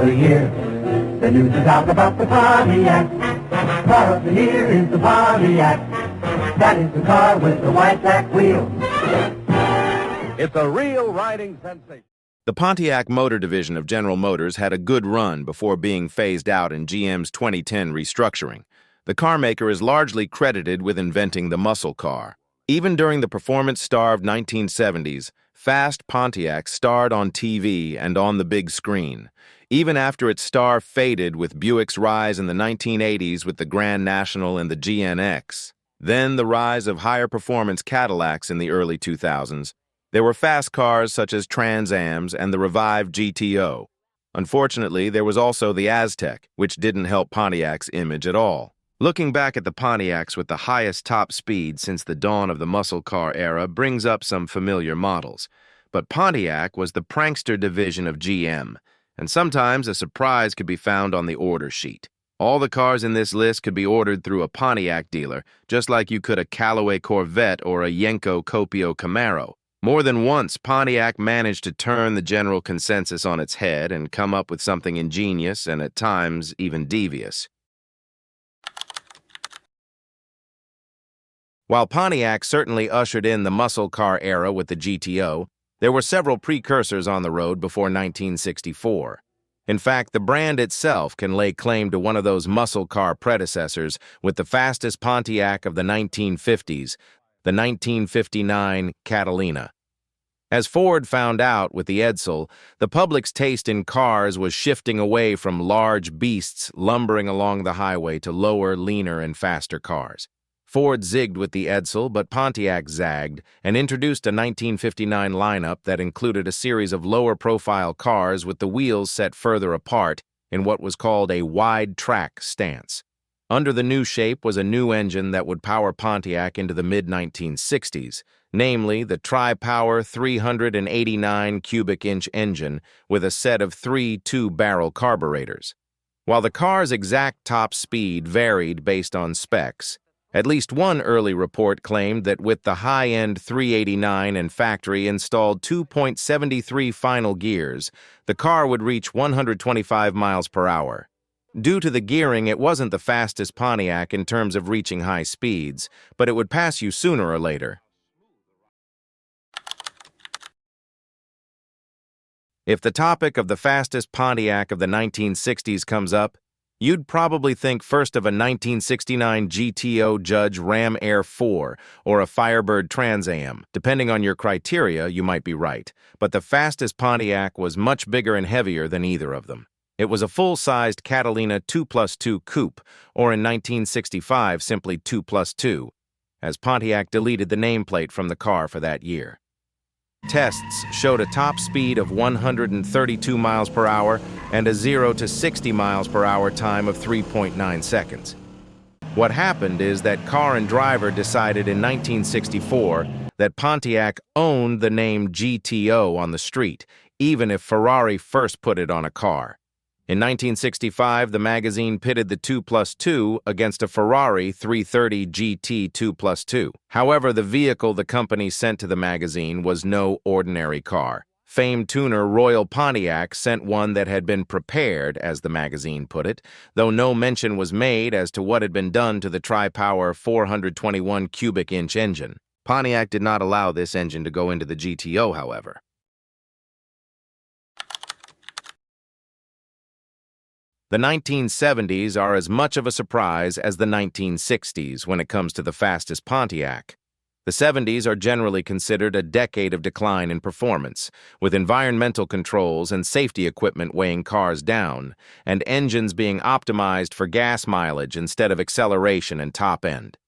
of the year. The news is out about the Pontiac. Car of the year is the Pontiac. That is the car with the white back wheel. It's a real riding sensation. The Pontiac Motor Division of General Motors had a good run before being phased out in GM's 2010 restructuring. The carmaker is largely credited with inventing the muscle car. Even during the performance-starved 1970s, fast Pontiac starred on TV and on the big screen, even after its star faded with Buick's rise in the 1980s with the Grand National and the GNX. Then the rise of higher-performance Cadillacs in the early 2000s. There were fast cars such as Trans Ams and the revived GTO. Unfortunately, there was also the Aztek, which didn't help Pontiac's image at all. Looking back at the Pontiacs with the highest top speed since the dawn of the muscle car era brings up some familiar models. But Pontiac was the prankster division of GM, and sometimes a surprise could be found on the order sheet. All the cars in this list could be ordered through a Pontiac dealer, just like you could a Callaway Corvette or a Yenko Copio Camaro. More than once, Pontiac managed to turn the general consensus on its head and come up with something ingenious and at times even devious. While Pontiac certainly ushered in the muscle car era with the GTO, there were several precursors on the road before 1964. In fact, the brand itself can lay claim to one of those muscle car predecessors with the fastest Pontiac of the 1950s, the 1959 Catalina. As Ford found out with the Edsel, the public's taste in cars was shifting away from large beasts lumbering along the highway to lower, leaner, and faster cars. Ford zigged with the Edsel, but Pontiac zagged and introduced a 1959 lineup that included a series of lower-profile cars with the wheels set further apart in what was called a wide-track stance. Under the new shape was a new engine that would power Pontiac into the mid-1960s, namely the Tri-Power 389 cubic-inch engine with a set of 3 two-barrel carburetors. While the car's exact top speed varied based on specs, at least one early report claimed that with the high-end 389 and factory-installed 2.73 final gears, the car would reach 125 miles per hour. Due to the gearing, it wasn't the fastest Pontiac in terms of reaching high speeds, but it would pass you sooner or later. If the topic of the fastest Pontiac of the 1960s comes up, you'd probably think first of a 1969 GTO Judge Ram Air 4 or a Firebird Trans Am. Depending on your criteria, you might be right, but the fastest Pontiac was much bigger and heavier than either of them. It was a full-sized Catalina 2+2 Coupe, or in 1965 simply 2+2, as Pontiac deleted the nameplate from the car for that year. Tests showed a top speed of 132 miles per hour and a 0 to 60 miles per hour time of 3.9 seconds. What happened is that car and driver decided in 1964 that Pontiac owned the name GTO on the street, even if Ferrari first put it on a car. In 1965, the magazine pitted the 2+2 against a Ferrari 330 GT 2+2. However, the vehicle the company sent to the magazine was no ordinary car. Famed tuner Royal Pontiac sent one that had been prepared, as the magazine put it, though no mention was made as to what had been done to the Tri-Power 421 cubic-inch engine. Pontiac did not allow this engine to go into the GTO, however. The 1970s are as much of a surprise as the 1960s when it comes to the fastest Pontiac. The 70s are generally considered a decade of decline in performance, with environmental controls and safety equipment weighing cars down, and engines being optimized for gas mileage instead of acceleration and top end.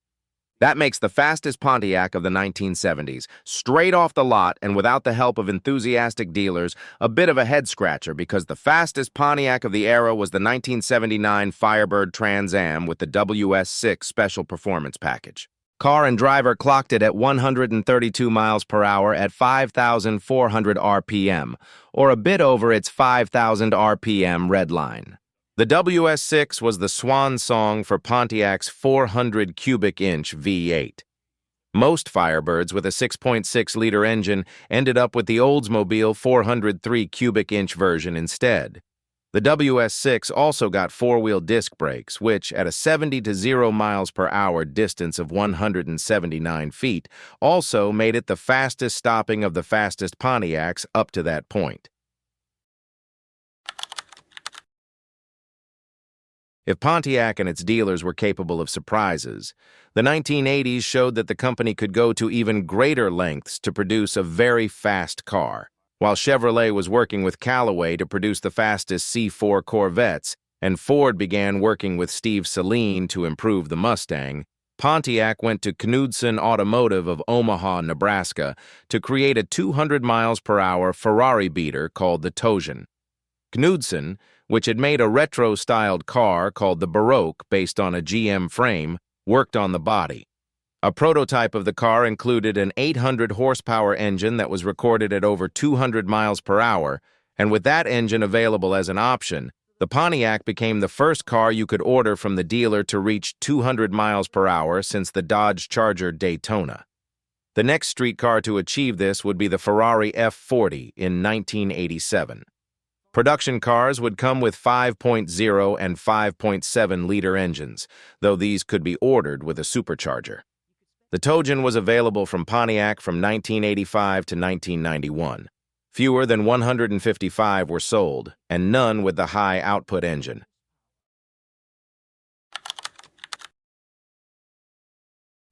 That makes the fastest Pontiac of the 1970s, straight off the lot and without the help of enthusiastic dealers, a bit of a head-scratcher because the fastest Pontiac of the era was the 1979 Firebird Trans Am with the WS6 Special Performance Package. Car and driver clocked it at 132 miles per hour at 5,400 RPM, or a bit over its 5,000 RPM red line. The WS6 was the swan song for Pontiac's 400 cubic-inch V8. Most Firebirds with a 6.6-liter engine ended up with the Oldsmobile 403 cubic-inch version instead. The WS6 also got four-wheel disc brakes, which, at a 70 to 0 miles per hour distance of 179 feet, also made it the fastest stopping of the fastest Pontiacs up to that point. If Pontiac and its dealers were capable of surprises, the 1980s showed that the company could go to even greater lengths to produce a very fast car. While Chevrolet was working with Callaway to produce the fastest C4 Corvettes, and Ford began working with Steve Saleen to improve the Mustang, Pontiac went to Knudsen Automotive of Omaha, Nebraska, to create a 200 miles per hour Ferrari beater called the Tosion. Knudsen, which had made a retro-styled car called the Baroque based on a GM frame, worked on the body. A prototype of the car included an 800-horsepower engine that was recorded at over 200 miles per hour, and with that engine available as an option, the Pontiac became the first car you could order from the dealer to reach 200 miles per hour since the Dodge Charger Daytona. The next street car to achieve this would be the Ferrari F40 in 1987. Production cars would come with 5.0 and 5.7-liter engines, though these could be ordered with a supercharger. The Tosion was available from Pontiac from 1985 to 1991. Fewer than 155 were sold, and none with the high-output engine.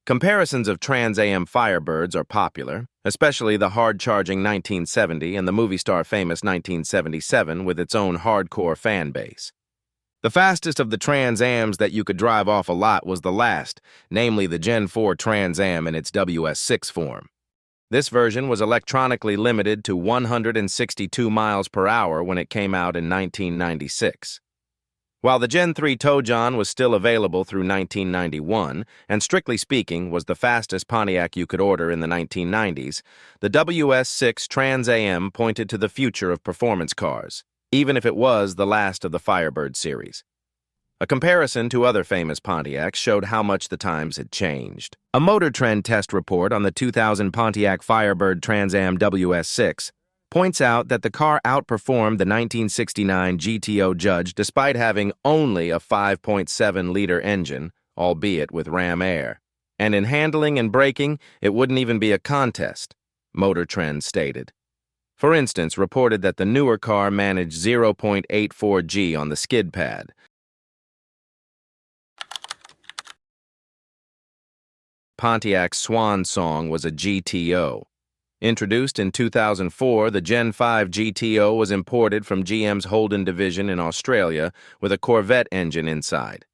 Comparisons of Trans Am Firebirds are popular, especially the hard-charging 1970 and the movie star famous 1977 with its own hardcore fan base. The fastest of the Trans Ams that you could drive off a lot was the last, namely the Gen 4 Trans Am in its WS6 form. This version was electronically limited to 162 miles per hour when it came out in 1996. While the Gen 3 Tojon was still available through 1991, and strictly speaking was the fastest Pontiac you could order in the 1990s, the WS6 Trans Am pointed to the future of performance cars, even if it was the last of the Firebird series. A comparison to other famous Pontiacs showed how much the times had changed. A Motor Trend test report on the 2000 Pontiac Firebird Trans Am WS6 points out that the car outperformed the 1969 GTO Judge despite having only a 5.7-liter engine, albeit with ram air. And in handling and braking, it wouldn't even be a contest, Motor Trend stated. For instance, reported that the newer car managed 0.84 G on the skid pad. Pontiac's swan song was a GTO. Introduced in 2004, the Gen 5 GTO was imported from GM's Holden division in Australia with a Corvette engine inside.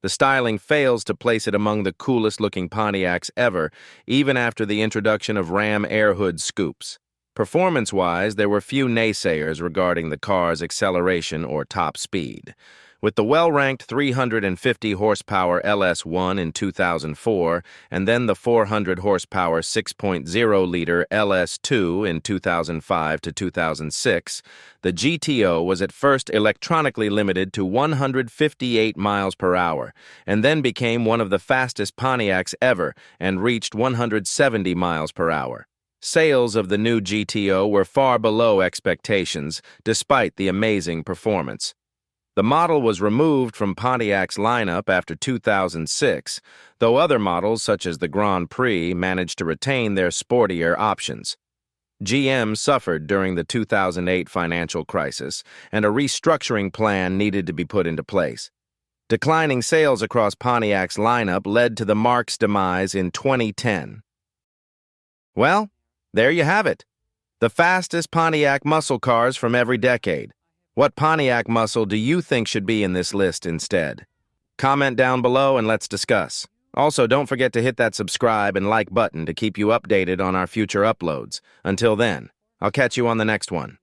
The styling fails to place it among the coolest-looking Pontiacs ever, even after the introduction of Ram air hood scoops. Performance-wise, there were few naysayers regarding the car's acceleration or top speed. With the well-ranked 350-horsepower LS1 in 2004 and then the 400-horsepower 6.0-liter LS2 in 2005 to 2006, the GTO was at first electronically limited to 158 miles per hour and then became one of the fastest Pontiacs ever and reached 170 miles per hour. Sales of the new GTO were far below expectations, despite the amazing performance. The model was removed from Pontiac's lineup after 2006, though other models such as the Grand Prix managed to retain their sportier options. GM suffered during the 2008 financial crisis, and a restructuring plan needed to be put into place. Declining sales across Pontiac's lineup led to the Marque's demise in 2010. Well, there you have it. The fastest Pontiac muscle cars from every decade. What Pontiac muscle do you think should be in this list instead? Comment down below and let's discuss. Also, don't forget to hit that subscribe and like button to keep you updated on our future uploads. Until then, I'll catch you on the next one.